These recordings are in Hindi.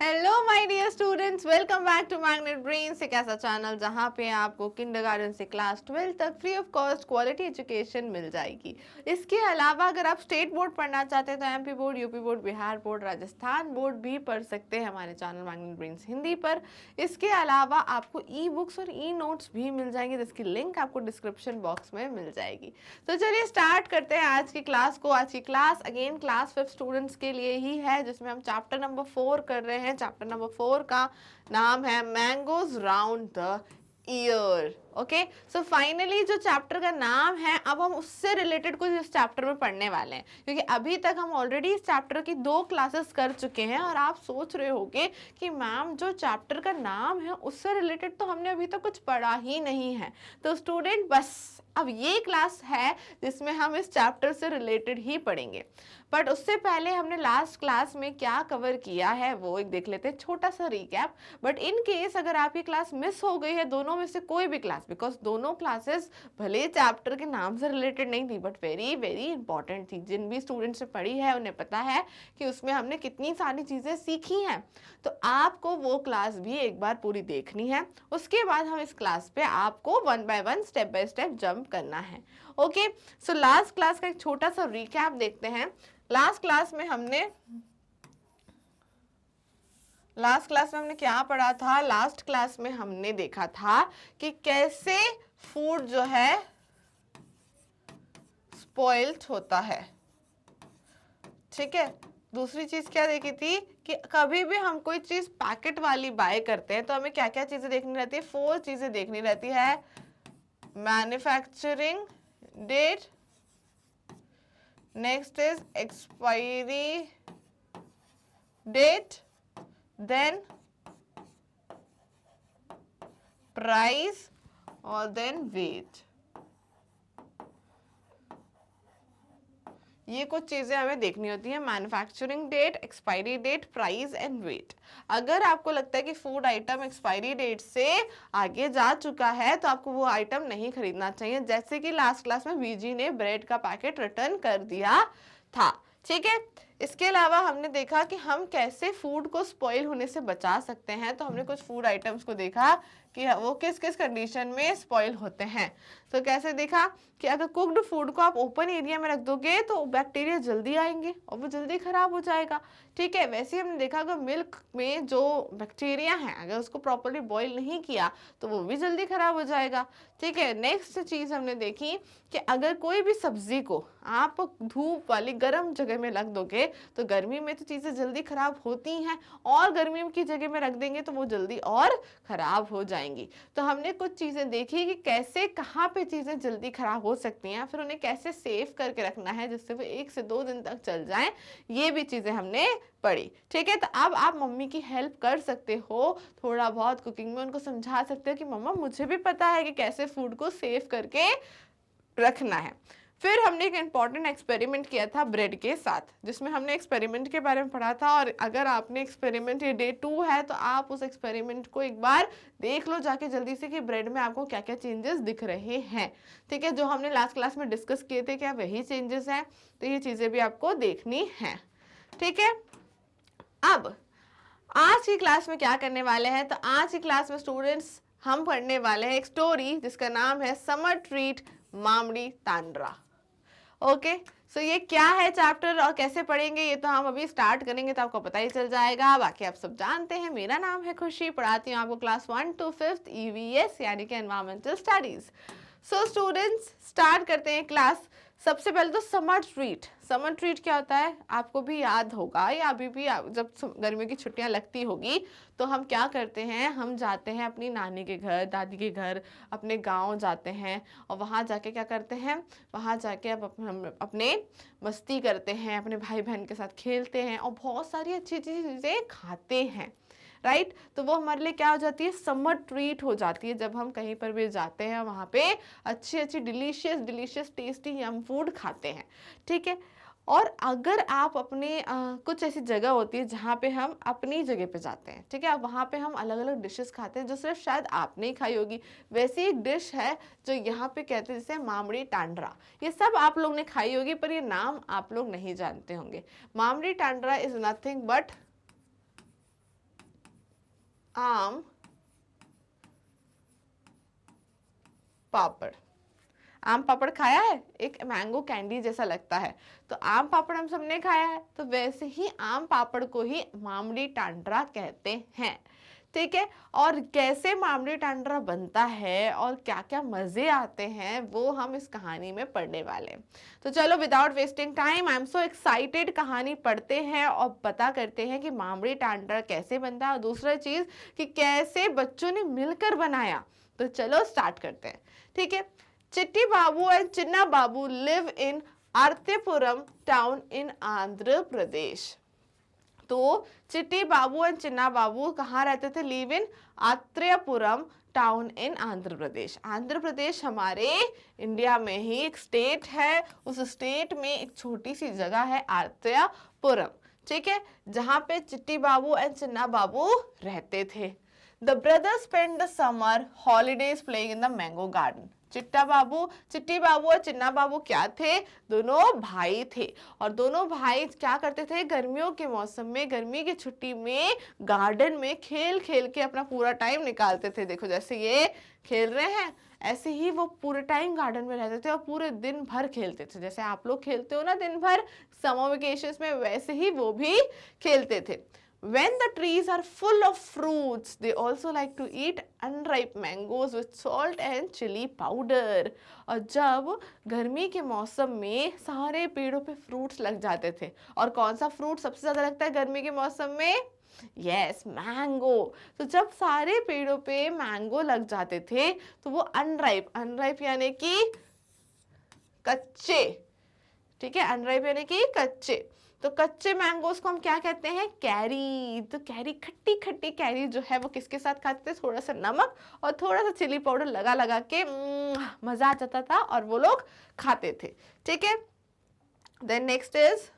Hello my dear students, welcome back to Magnet Brains, एक ऐसा चैनल जहां पे आपको किंडरगार्टन से क्लास 12 तक free of cost quality education मिल जाएगी। इसके अलावा अगर आप स्टेट बोर्ड पढ़ना चाहते हैं तो MP board, UP board, Bihar board, Rajasthan board भी पढ़ सकते हैं हमारे चैनल मैग्नेट ब्रेन्स हिंदी पर। इसके अलावा आपको ई बुक्स और ई नोट्स भी मिल जाएंगे जिसकी लिंक आपको डिस्क्रिप्शन बॉक्स में मिल जाएगी। तो चलिए स्टार्ट करते हैं आज की क्लास को। आज की क्लास अगेन क्लास 5 स्टूडेंट्स के लिए ही है, जिसमें हम चैप्टर नंबर 4 कर रहे हैं। चैप्टर नंबर 4 का नाम है mangoes round the year. Okay, so finally जो चैप्टर का नाम है, अब हम उससे रिलेटेड कुछ इस चैप्टर में पढ़ने वाले हैं, क्योंकि अभी तक हम ऑलरेडी इस चैप्टर की 2 क्लासेस कर चुके हैं। और आप सोच रहे होंगे कि मैम जो चैप्टर का नाम है उससे रिलेटेड तो हमने अभी तक कुछ पढ़ा ही नहीं है। तो स्टूडेंट, बस अब ये क्लास है जिसमें हम इस चैप्टर से रिलेटेड ही पढ़ेंगे। बट उससे पहले हमने लास्ट क्लास में क्या कवर किया है वो एक देख लेते हैं, छोटा सा रिकैप। बट इन केस अगर आपकी क्लास मिस हो गई है, दोनों में से कोई भी क्लास, बिकॉज दोनों क्लासेस भले चैप्टर के नाम से रिलेटेड नहीं थी बट वेरी वेरी इंपॉर्टेंट थी। जिन भी स्टूडेंट्स ने पढ़ी है उन्हें पता है कि उसमें हमने कितनी सारी चीज़ें सीखी हैं। तो आपको वो क्लास भी एक बार पूरी देखनी है। उसके बाद हम इस क्लास पे आपको 1 by 1 step by step jump करना है। ओके, सो लास्ट क्लास का एक छोटा सा रिकैप देखते हैं। लास्ट क्लास में हमने क्या पढ़ा था? लास्ट क्लास में हमने देखा था कि कैसे फूड जो है स्पॉइल्ड होता है। ठीक है, दूसरी चीज क्या देखी थी कि कभी भी हम कोई चीज पैकेट वाली बाय करते हैं तो हमें क्या क्या चीजें देखनी रहती है? 4 चीजें देखनी रहती है। Manufacturing date, next is expiry date, then price और then weight। ये कुछ चीजें हमें देखनी होती है, manufacturing date, expiry date, price and weight. अगर आपको लगता है कि फूड आइटम एक्सपायरी डेट से आगे जा चुका है तो आपको वो आइटम नहीं खरीदना चाहिए। जैसे कि लास्ट क्लास में वीजी ने ब्रेड का पैकेट रिटर्न कर दिया था। ठीक है, इसके अलावा हमने देखा कि हम कैसे फूड को स्पॉइल होने से बचा सकते हैं। तो हमने कुछ फूड आइटम्स को देखा कि वो किस किस कंडीशन में स्पॉइल होते हैं। तो कैसे देखा कि अगर कुक्ड फूड को आप ओपन एरिया में रख दोगे तो बैक्टीरिया जल्दी आएंगे और वो जल्दी खराब हो जाएगा। ठीक है, वैसे ही हमने देखा अगर मिल्क में जो बैक्टीरिया है अगर उसको प्रॉपर्ली बॉईल नहीं किया तो वो भी जल्दी खराब हो जाएगा। ठीक है, नेक्स्ट चीज हमने देखी कि अगर कोई भी सब्जी को आप धूप वाली गर्म जगह में रख दोगे तो गर्मी में तो चीजें जल्दी खराब होती हैं, और गर्मी की जगह में रख देंगे तो वो जल्दी और खराब हो जाएंगी। तो हमने कुछ चीजें देखी कि कैसे कहाँ पे चीजें जल्दी खराब हो सकती हैं, फिर उन्हें कैसे सेव करके रखना है जिससे वो 1 से 2 दिन तक चल जाएं। ये भी चीजें हमने पढ़ी। ठीक है, तो अब आप मम्मी की हेल्प कर सकते हो थोड़ा बहुत कुकिंग में, उनको समझा सकते हो कि मम्मा मुझे भी पता है कि कैसे फूड को सेव करके रखना है। फिर हमने एक इम्पॉर्टेंट एक्सपेरिमेंट किया था ब्रेड के साथ, जिसमें हमने एक्सपेरिमेंट के बारे में पढ़ा था। और अगर आपने एक्सपेरिमेंट ये डे 2 है तो आप उस एक्सपेरिमेंट को एक बार देख लो जाके जल्दी से कि ब्रेड में आपको क्या क्या चेंजेस दिख रहे हैं। ठीक है, जो हमने लास्ट क्लास में डिस्कस किए थे क्या वही चेंजेस हैं? तो ये चीज़ें भी आपको देखनी है। ठीक है, अब आज की क्लास में क्या करने वाले हैं? तो आज की क्लास में स्टूडेंट्स हम पढ़ने वाले हैं एक स्टोरी जिसका नाम है समर ट्रीट मामड़ी तांड्रा। ओके, सो ये क्या है चैप्टर और कैसे पढ़ेंगे ये तो हम अभी स्टार्ट करेंगे तो आपको पता ही चल जाएगा। बाकी आप सब जानते हैं, मेरा नाम है खुशी, पढ़ाती हूँ आपको क्लास 1 to 5th EVS यानी कि environmental studies. So students start करते हैं क्लास। सबसे पहले तो समर ट्रीट क्या होता है आपको भी याद होगा, या अभी भी जब गर्मियों की छुट्टियां लगती होगी तो हम क्या करते हैं, हम जाते हैं अपनी नानी के घर, दादी के घर, अपने गांव जाते हैं और वहाँ जाके क्या करते हैं, वहाँ जाके हम अपने मस्ती करते हैं, अपने भाई बहन के साथ खेलते हैं और बहुत सारी अच्छी अच्छी चीज़ें खाते हैं। राइट, तो वो हमारे लिए क्या हो जाती है, समर ट्रीट हो जाती है जब हम कहीं पर भी जाते हैं वहाँ पे अच्छी अच्छी डिलीशियस टेस्टी यम फूड खाते हैं। ठीक है, और अगर आप अपने कुछ ऐसी जगह होती है जहाँ पे हम अपनी जगह पे जाते हैं, ठीक है, वहाँ पे हम अलग अलग डिशेस खाते हैं जो सिर्फ शायद आपने ही खाई होगी। वैसी एक डिश है जो यहाँ पे कहते हैं जैसे मामड़ी टांड्रा। ये सब आप लोग ने खाई होगी पर ये नाम आप लोग नहीं जानते होंगे। मामड़ी टांड्रा इज नथिंग बट आम पापड़। आम पापड़ खाया है, एक मैंगो कैंडी जैसा लगता है, तो आम पापड़ हम सबने खाया है, तो वैसे ही आम पापड़ को ही मामड़ी टांड्रा कहते हैं। ठीक है, और कैसे मामड़ी टांड्रा बनता है और क्या क्या मजे आते हैं वो हम इस कहानी में पढ़ने वाले हैं। तो चलो without wasting time, I am so excited, कहानी पढ़ते हैं और पता करते हैं कि मामड़ी टांड्रा कैसे बनता है और दूसरा चीज कि कैसे बच्चों ने मिलकर बनाया। तो चलो स्टार्ट करते हैं। ठीक है, Chitti Babu and Chinna Babu live in Aratipuram town in Andhra Pradesh. तो चिट्टी बाबू एंड चिन्ना बाबू कहाँ रहते थे? Live in Atreyapuram town in Andhra Pradesh. Andhra Pradesh हमारे इंडिया में ही एक स्टेट है, उस स्टेट में एक छोटी सी जगह है आत्रेयपुरम। ठीक है, जहाँ पे चिट्टी बाबू एंड चिन्ना बाबू रहते थे। The brothers spent the summer holidays playing in the mango garden. चिट्टी बाबू और चिन्ना बाबू क्या थे? दोनों भाई थे, और दोनों भाई क्या करते थे? गर्मियों के मौसम में, गर्मी की छुट्टी में गार्डन में खेल खेल के अपना पूरा टाइम निकालते थे। देखो जैसे ये खेल रहे हैं, ऐसे ही वो पूरे टाइम गार्डन में रहते थे और पूरे दिन भर खेलते थे। जैसे आप लोग खेलते हो ना दिन भर समर वेकेशंस में, वैसे ही वो भी खेलते थे। When the trees are full of fruits, they also like to eat unripe mangoes with salt and chili powder. और जब गर्मी के मौसम में सारे पेड़ों पे फ्रूट्स लग जाते थे, और कौन सा फ्रूट सबसे ज़्यादा लगता है गर्मी के मौसम में? Yes, mango. तो जब सारे पेड़ों पे मैंगो लग जाते थे तो वो अनराइप यानी कि कच्चे, ठीक है, अनराइप यानी कि कच्चे, तो कच्चे मैंगोज को हम क्या कहते हैं? कैरी। तो कैरी, खट्टी खट्टी कैरी जो है वो किसके साथ खाते थे? थोड़ा सा नमक और थोड़ा सा चिली पाउडर लगा लगा के मजा आ जाता था और वो लोग खाते थे। ठीक है, then next is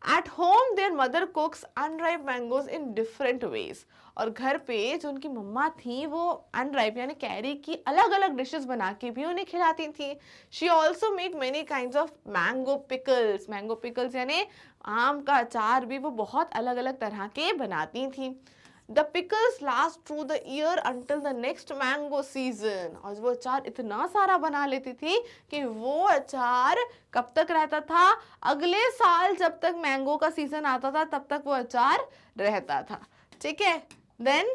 At home their mother cooks unripe mangoes in different ways. और घर पे जो उनकी मम्मा थी वो अनराइप यानी कैरी की अलग अलग डिशेस बना के भी उन्हें खिलाती थी। She also make many kinds of mango pickles. Mango pickles यानी आम का अचार भी वो बहुत अलग अलग तरह के बनाती थी। The pickles last through the year until the next mango season. और वो अचार इतना सारा बना लेती थी कि वो अचार कब तक रहता था? अगले साल जब तक मैंगो का सीजन आता था तब तक वो अचार रहता था। ठीक है, then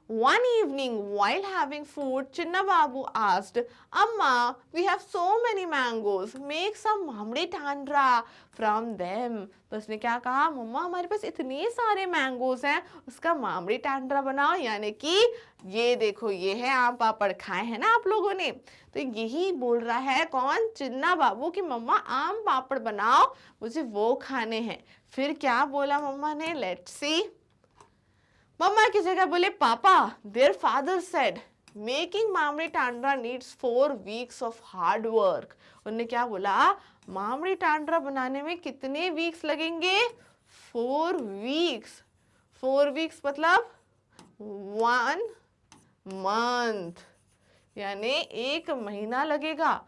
one evening while having food, Chinna Babu asked, Amma, we have so many mangoes, make some mamdi tandra from them. तो उसने क्या कहा? मम्मा हमारे पास इतने सारे मैंगोज हैं, उसका मामड़ी टांड्रा बनाओ। यानी कि ये देखो, ये है आम पापड़, खाए हैं ना आप लोगों ने। तो यही बोल रहा है कौन? चिन्ना बाबू की मम्मा आम पापड़ बनाओ, मुझे वो खाने हैं। फिर क्या बोला मम्मा ने? Let's see. मम्मा की जगह बोले पापा। Their father said making mamidi tandra needs 4 weeks of hard work. उन्होंने क्या बोला? मामड़ी टांड्रा बनाने में कितने वीक्स लगेंगे? 4 weeks। 4 weeks मतलब 1 month, यानी 1 महीना लगेगा।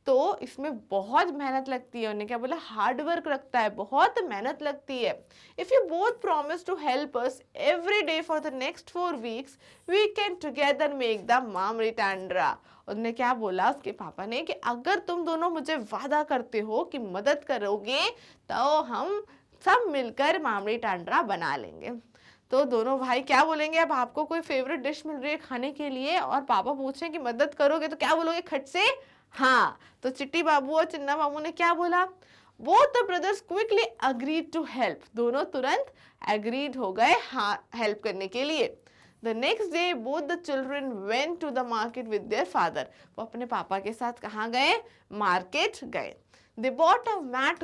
तो इसमें बहुत मेहनत लगती है। उन्होंने क्या बोला? हार्ड वर्क लगता है, बहुत मेहनत लगती है। If you both promise to help us every day for the next 4 weeks, we can together make the mamidi tandra. उन्होंने क्या बोला उसके पापा ने कि अगर तुम दोनों मुझे वादा करते हो कि मदद करोगे तो हम सब मिलकर मामड़ी टांड्रा बना लेंगे। तो दोनों भाई क्या बोलेंगे? अब आपको कोई फेवरेट डिश मिल रही है खाने के लिए और पापा पूछें कि मदद करोगे, तो क्या बोलोगे? खट से हाँ। तो चिट्टी बाबू और चिन्ना बाबू ने क्या बोला? Both the brothers quickly agreed to help. दोनों तुरंत एग्रीड हो गए हाँ हेल्प करने के लिए। The next day both the children went to the market with their father. वो अपने पापा के साथ कहाँ गए? मार्केट गए। They bought a mat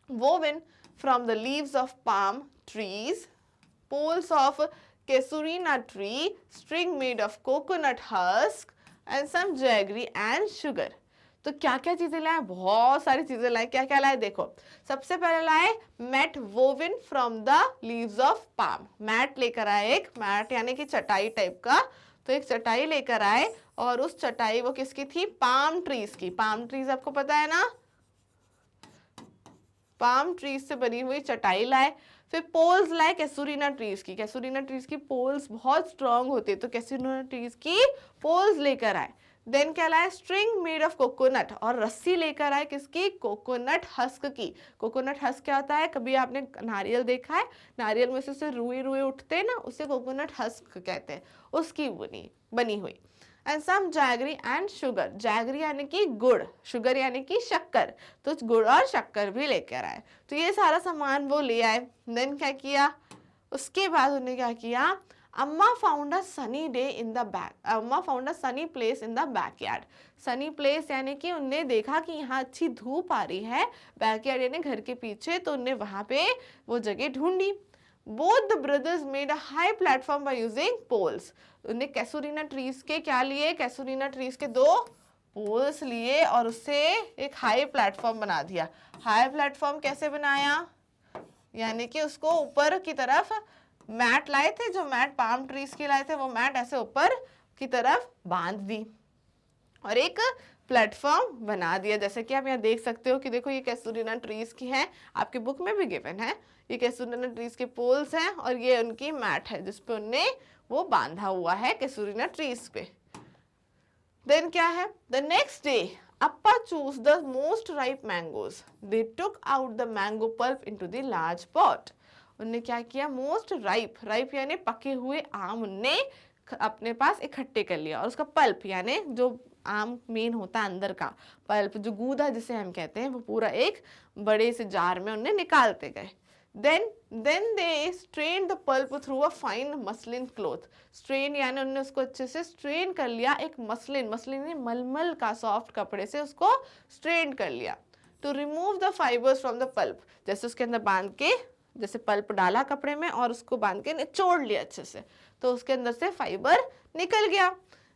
woven from the leaves of palm trees, poles of casuarina tree, string made of coconut husk, and some jaggery and sugar. तो क्या क्या चीजें लाए? बहुत सारी चीजें लाए। क्या क्या लाए? देखो, सबसे पहले लाए mat woven from the leaves of palm. Mat लेकर आए, एक मैट यानी कि चटाई टाइप का। तो एक चटाई लेकर आए और उस चटाई वो किसकी थी? पाम ट्रीज की। पाम ट्रीज आपको पता है ना? पाम ट्रीज से बनी हुई चटाई लाए। फिर पोल्स लाए कैसूरीना ट्रीज की, कैसूरीना ट्रीज की पोल्स बहुत स्ट्रांग होती है, तो कैसूरीना ट्रीज की पोल्स लेकर आए। देन क्या लाए, स्ट्रिंग मेड ऑफ कोकोनट, और रस्सी लेकर आए किसकी, कोकोनट हस्क की। कोकोनट हस्क क्या होता है, कभी आपने नारियल देखा है, नारियल में से रुए रुए उठते हैं ना, उसे कोकोनट हस्क कहते हैं, उसकी बनी हुई। And some jaggery and sugar, jaggery यानी कि गुड़, शुगर यानी कि शक्कर, तो गुड़ और शक्कर भी लेकर आए। तो ये सारा सामान वो ले आए। देन क्या किया, उसके बाद उन्होंने क्या किया, अम्मा found a sunny day in the back, अम्मा found a sunny place in the backyard. Sunny place यानी कि उनने देखा कि यहाँ अच्छी धूप आ रही है, बैकयार्ड यानी घर के पीछे, तो उनने वहां पे वो जगह ढूंढी। Both the brothers made a high platform by using poles, उन्हें कैसूरीना ट्रीज के क्या लिए, कैसूरीना ट्रीज के 2 पोल्स लिए और उससे एक हाई प्लेटफॉर्म बना दिया। हाई प्लेटफॉर्म कैसे बनाया, यानी कि उसको ऊपर की तरफ मैट लाए थे, जो मैट पाम ट्रीज के लाए थे, वो मैट ऐसे ऊपर की तरफ बांध दी और एक प्लेटफॉर्म बना दिया। जैसे कि आप यहाँ देख सकते हो कि देखो ये कैसूरीना ट्रीज की है, आपकी बुक में भी गिवन है, ये कैसूरीना ट्रीज के पोल्स हैं और ये उनकी मैट है जिसपे उनने वो बांधा हुआ है कैसूरीना ट्रीज पे। देन क्या है, the next day Appa choose the most ripe mangoes, they took out the mango pulp into the large pot. उनने क्या किया, मोस्ट राइप, राइप यानी पके हुए आम उनने अपने पास इकट्ठे कर लिया, और उसका पल्प यानी जो आम मेन होता है अंदर का पल्प, जो गूदा जिसे हम कहते हैं, वो पूरा एक बड़े से जार में उनने निकालते गए। then they strained the pulp through a fine muslin cloth, strain यानी उन्होंने उसको अच्छे से strain कर लिया, एक मसलिन, मसलिन मलमल का सॉफ्ट कपड़े से उसको strain कर लिया। to remove the fibers from the pulp, जैसे उसके अंदर बांध के, जैसे पल्प डाला कपड़े में और उसको बांध के निचोड़ लिया अच्छे से, तो उसके अंदर से फाइबर निकल गया।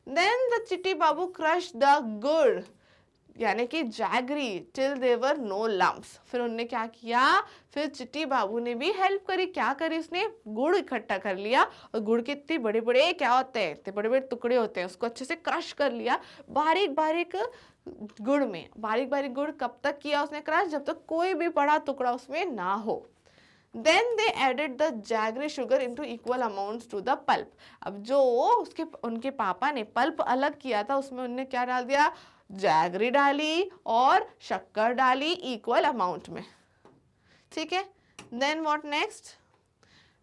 then the चिट्टी बाबू crushed the गुड़ यानी कि जैगरी टिल देवर नो लम्प्स, फिर उन्होंने क्या किया, फिर चिट्टी बाबू ने भी हेल्प करी, क्या करी, उसने गुड़ इकट्ठा कर लिया, और गुड़ के इतने बड़े बड़े क्या होते हैं, इतने बड़े बड़े टुकड़े होते हैं, उसको अच्छे से क्रश कर लिया बारीक बारीक गुड़ में। बारीक बारीक गुड़ कब तक किया उसने क्रश, जब तक कोई भी बड़ा टुकड़ा उसमें ना हो। Then they added the jaggery sugar into equal amounts to the pulp। अब जो उनके पापा ने पल्प अलग किया था, उसमें उन्होंने क्या डाल दिया, जैगरी डाली और शक्कर डाली इक्वल अमाउंट में, ठीक है। Then what next,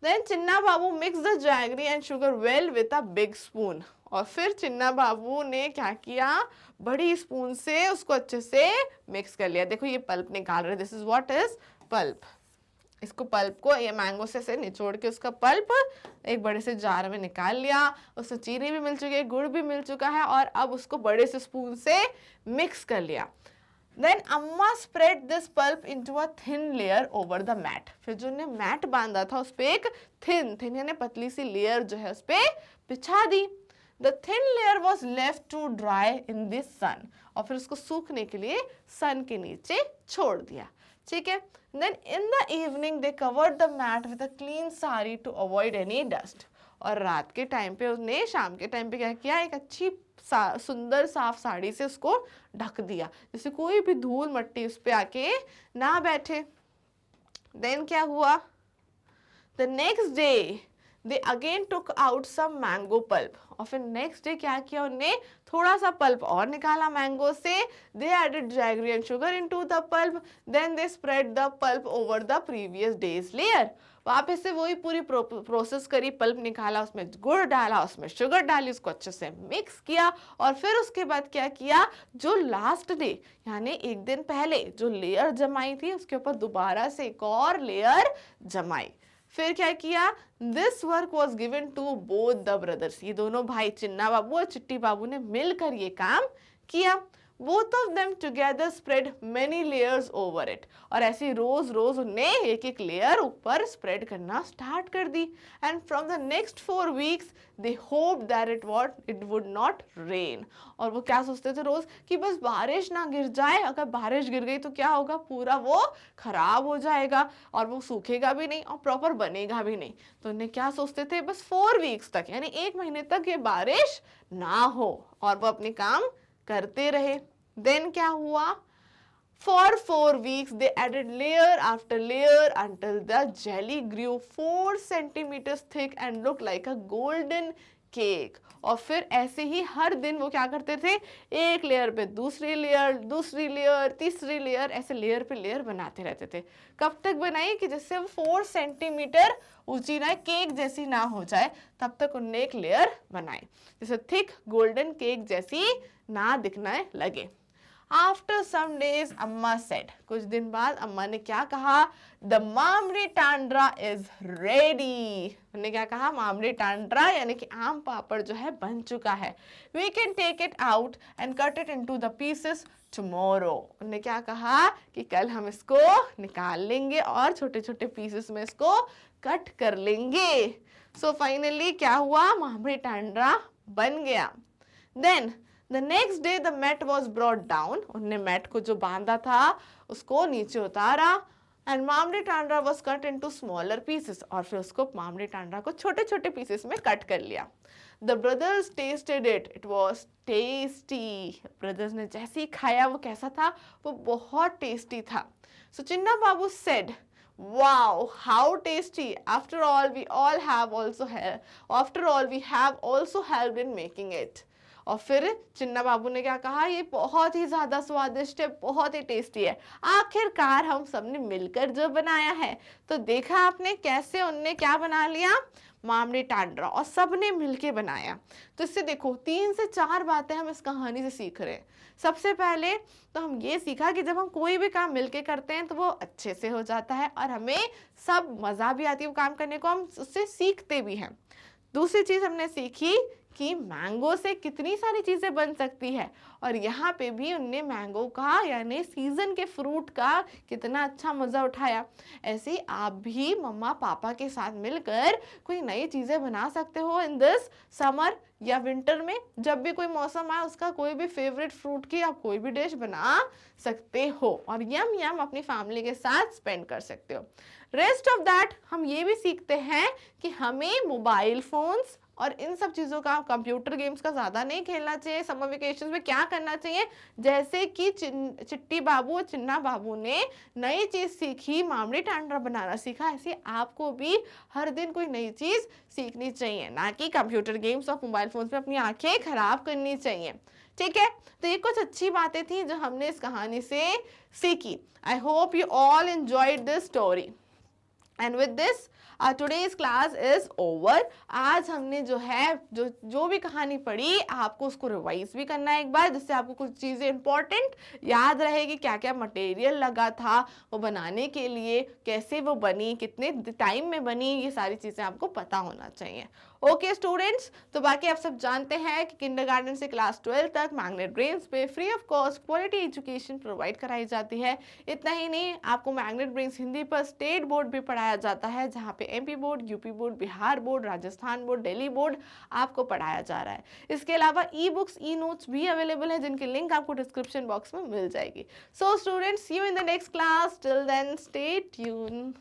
then Chinna Babu mix the jaggery and sugar well with a big spoon, और फिर चिन्ना बाबू ने क्या किया, बड़ी स्पून से उसको अच्छे से मिक्स कर लिया। देखो ये पल्प निकाल रहे, this is what is pulp. इसको पल्प को ये मैंगो से निचोड़ के उसका पल्प एक बड़े से जार में निकाल लिया, उसमें चीनी भी मिल चुकी है, गुड़ भी मिल चुका है, और अब उसको बड़े से स्पून से मिक्स कर लिया। Then Amma spread this pulp into a thin layer over the mat, फिर जो ने मैट बांधा था उस पे एक थिन यानी पतली सी लेयर जो है उस पे बिछा दी। The thin layer was left to dry in this sun, और फिर उसको सूखने के लिए सन के नीचे छोड़ दिया, ठीक है। Then in the evening they covered the mat with a clean sari to avoid any dust, और रात के टाइम पे उसने, शाम के टाइम पे क्या किया, एक अच्छी सुंदर साफ साड़ी से उसको ढक दिया, जिससे कोई भी धूल मट्टी उस पे आके ना बैठे। देन क्या हुआ, the next day they again took out some mango pulp, और फिर नेक्स्ट डे क्या किया, उन्होंने थोड़ा सा पल्प और निकाला मैंगो से। They added jaggery and sugar into the pulp, then they spread the pulp over the previous day's layer, वापस से वही पूरी प्रोसेस करी, पल्प निकाला, उसमें गुड़ डाला, उसमें शुगर डाली, उसको अच्छे से मिक्स किया, और फिर उसके बाद क्या किया, जो लास्ट डे यानी एक दिन पहले जो लेयर जमाई थी उसके ऊपर दोबारा से एक और लेयर जमाई। फिर क्या किया, this work was given to both the brothers, ये दोनों भाई चिन्ना बाबू और चिट्टी बाबू ने मिलकर ये काम किया। Both of them together spread many layers over it, और ऐसे रोज रोज उन्हें एक एक लेयर ऊपर स्प्रेड करना स्टार्ट कर दी। And from the next 4 weeks they hope that it would not rain, और वो क्या सोचते थे रोज कि बस बारिश ना गिर जाए, अगर बारिश गिर गई तो क्या होगा, पूरा वो खराब हो जाएगा और वो सूखेगा भी नहीं और प्रॉपर बनेगा भी नहीं। तो उन्हें क्या सोचते थे, बस 4 weeks तक यानी 1 महीने तक ये बारिश ना हो और वो अपने काम करते रहे। देन क्या हुआ, For 4 weeks, they added layer after layer until the jelly grew 4 centimeters thick and looked like a golden cake. और फिर ऐसे ही हर दिन वो क्या करते थे, एक लेयर पे दूसरी लेयर तीसरी लेयर, ऐसे लेयर पे लेयर बनाते रहते थे। कब तक बनाई कि जिससे वो 4 सेंटीमीटर ऊंची ना, केक जैसी ना हो जाए, तब तक उनने एक लेयर बनाई जिससे थिक गोल्डन केक जैसी ना दिखने लगे। After some days, अम्मा said, कुछ दिन बाद अम्मा ने क्या कहा, the मामरी टांड्रा is ready। उन्होंने क्या कहा, मामरी टांड्रा यानी कि आम पापड़ जो है बन चुका है। We can take it out and cut it into the pieces tomorrow। उन्होंने क्या कहा कि कल हम इसको निकाल लेंगे और छोटे छोटे पीसेस में इसको कट कर लेंगे। So finally क्या हुआ, मामरी टांड्रा बन गया। Then The next day the mat was brought down। उन्होंने मैट को जो बांधा था उसको नीचे उतारा। And मामरी Tandra was cut into smaller pieces। और फिर उसको मामरी टांड्रा को छोटे छोटे पीसेस में कट कर लिया। The brothers tasted it। It was tasty। brothers ने जैसे ही खाया वो कैसा था, वो बहुत टेस्टी था। So Chinna Babu said, Wow, how tasty! After all, we have also helped in making it। और फिर चिन्ना बाबू ने क्या कहा, ये बहुत ही ज़्यादा स्वादिष्ट है, बहुत ही टेस्टी है, आखिरकार हम सबने मिलकर जो बनाया है। तो देखा आपने कैसे उनने क्या बना लिया, मामरी टांड्रा, और सबने मिलके बनाया। तो इससे देखो 3 से 4 बातें हम इस कहानी से सीख रहे हैं। सबसे पहले तो हम ये सीखा कि जब हम कोई भी काम मिलके करते हैं तो वो अच्छे से हो जाता है और हमें सब मज़ा भी आती है वो काम करने को, हम उससे सीखते भी हैं। दूसरी चीज़ हमने सीखी कि मैंगो से कितनी सारी चीज़ें बन सकती है, और यहाँ पे भी उनने मैंगो का यानी सीज़न के फ्रूट का कितना अच्छा मज़ा उठाया। ऐसे ही आप भी मम्मा पापा के साथ मिलकर कोई नई चीज़ें बना सकते हो इन दिस समर या विंटर में। जब भी कोई मौसम आए उसका कोई भी फेवरेट फ्रूट की आप कोई भी डिश बना सकते हो और यम अपनी फैमिली के साथ स्पेंड कर सकते हो। रेस्ट ऑफ दैट हम ये भी सीखते हैं कि हमें मोबाइल फोन्स और इन सब चीज़ों का, कंप्यूटर गेम्स का ज़्यादा नहीं खेलना चाहिए। समर वेकेशन में क्या करना चाहिए, जैसे कि चिट्टी बाबू और चिन्ना बाबू ने नई चीज़ सीखी, मामरी टांड्रा बनाना सीखा, ऐसे आपको भी हर दिन कोई नई चीज़ सीखनी चाहिए, ना कि कंप्यूटर गेम्स और मोबाइल फोन्स में अपनी आंखें खराब करनी चाहिए। ठीक है, तो ये कुछ अच्छी बातें थी जो हमने इस कहानी से सीखी। I hope you all enjoyed this story and with this today's class is over। आज हमने जो है जो भी कहानी पढ़ी आपको उसको रिवाइज भी करना है एक बार, जिससे आपको कुछ चीज़ें इंपॉर्टेंट याद रहेगी, क्या क्या मटेरियल लगा था वो बनाने के लिए, कैसे वो बनी, कितने टाइम में बनी, ये सारी चीज़ें आपको पता होना चाहिए। ओके स्टूडेंट्स, तो बाकी आप सब जानते हैं कि किंडरगार्टन से क्लास 12 तक मैग्नेट ब्रेन्स पे free of cost quality education provide कराई जाती है। इतना ही नहीं, आपको मैग्नेट ब्रेन्स हिंदी पर स्टेट बोर्ड भी पढ़ाया जाता है, जहाँ पे MP board, UP board, Bihar board, Rajasthan board, Delhi board आपको पढ़ाया जा रहा है। इसके अलावा ई बुक्स, ई नोट्स भी अवेलेबल है, जिनकी लिंक आपको डिस्क्रिप्शन बॉक्स में मिल जाएगी। So students, see you in the next class, till then stay tune.